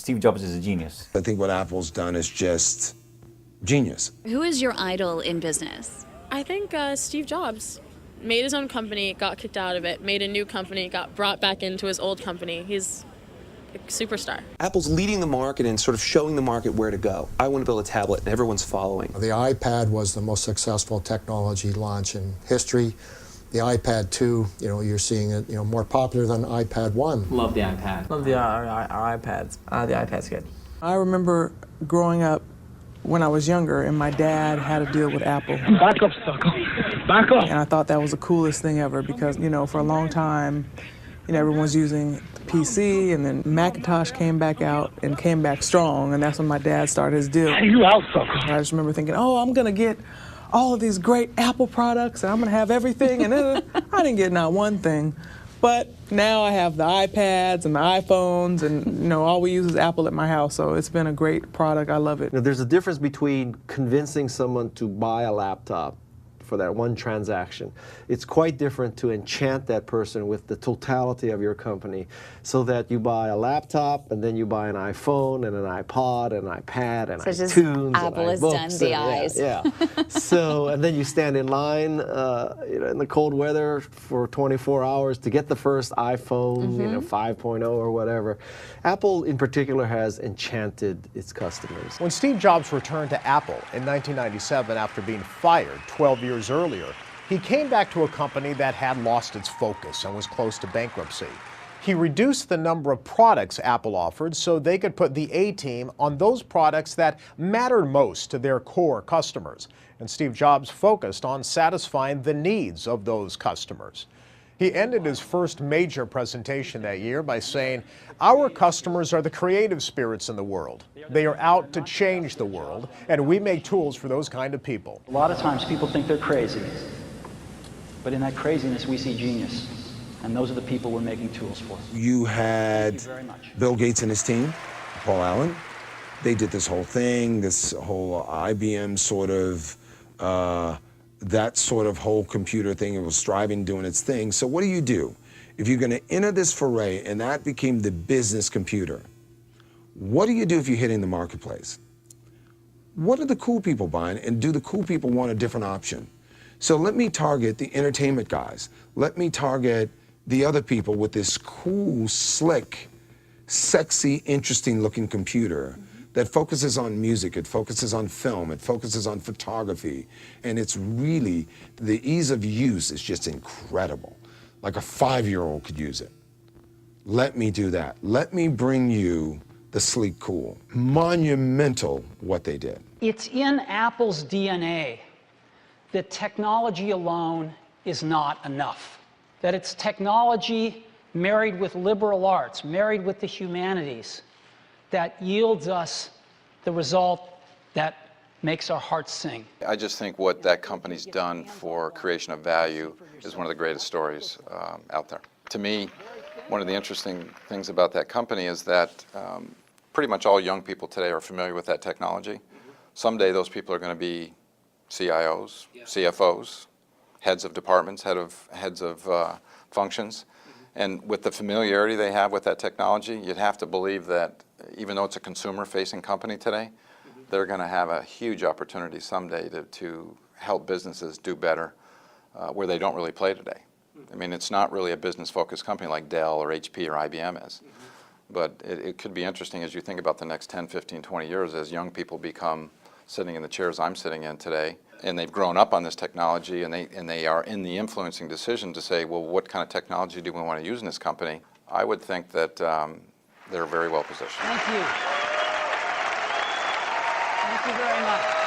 Steve Jobs is a genius. I think what Apple's done is just genius. Who is your idol in business? I think Steve Jobs made his own company, got kicked out of it, made a new company, got brought back into his old company. He's a superstar. Apple's leading the market and sort of showing the market where to go. I want to build a tablet, and everyone's following. The iPad was the most successful technology launch in history. The iPad 2, you're seeing it, more popular than iPad 1. Love the iPad. Love the our iPads. The iPad's good. I remember growing up when I was younger, and my dad had a deal with Apple. Back up, sucker. Back up. And I thought that was the coolest thing ever because, for a long time, everyone was using the PC, and then Macintosh came back out and came back strong, and that's when my dad started his deal. Hey, you out, sucker. And I just remember thinking, I'm going to get all of these great Apple products, and I'm going to have everything, and I didn't get not one thing. But now I have the iPads and the iPhones, and all we use is Apple at my house, so it's been a great product. I love it. There's a difference between convincing someone to buy a laptop for that one transaction. It's quite different to enchant that person with the totality of your company so that you buy a laptop and then you buy an iPhone and an iPod and an iPad and iTunes. Apple has done the eyes. Yeah. So, and then you stand in line in the cold weather for 24 hours to get the first iPhone, 5.0 or whatever. Apple in particular has enchanted its customers. When Steve Jobs returned to Apple in 1997 after being fired 12 years earlier, he came back to a company that had lost its focus and was close to bankruptcy. He reduced the number of products Apple offered so they could put the A-team on those products that mattered most to their core customers. And Steve Jobs focused on satisfying the needs of those customers. He ended his first major presentation that year by saying, "Our customers are the creative spirits in the world. They are out to change the world, and we make tools for those kind of people." A lot of times people think they're crazy, but in that craziness we see genius, and those are the people we're making tools for. You had Bill Gates and his team, Paul Allen. They did this whole thing, this whole IBM sort of, that sort of whole computer thing. It was striving, doing its thing. So what do? If you're going to enter this foray and that became the business computer, what do you do if you're hitting the marketplace? What are the cool people buying, and do the cool people want a different option? So let me target the entertainment guys. Let me target the other people with this cool, slick, sexy, interesting looking computer that focuses on music, it focuses on film, it focuses on photography, and it's really, the ease of use is just incredible. Like a 5-year-old could use it. Let me do that. Let me bring you the sleek cool. Monumental what they did. It's in Apple's DNA that technology alone is not enough. That it's technology married with liberal arts, married with the humanities, that yields us the result that makes our hearts sing. I just think what that company's done for creation of value is one of the greatest stories out there. To me, one of the interesting things about that company is that pretty much all young people today are familiar with that technology. Someday those people are going to be CIOs, CFOs, heads of departments, heads of functions. And with the familiarity they have with that technology, you'd have to believe that even though it's a consumer-facing company today, they're going to have a huge opportunity someday to help businesses do better where they don't really play today. I mean, it's not really a business-focused company like Dell or HP or IBM is. But it could be interesting as you think about the next 10, 15, 20 years as young people become sitting in the chairs I'm sitting in today, and they've grown up on this technology, and they are in the influencing decision to say, well, what kind of technology do we want to use in this company? I would think that they're very well positioned. Thank you. Thank you very much.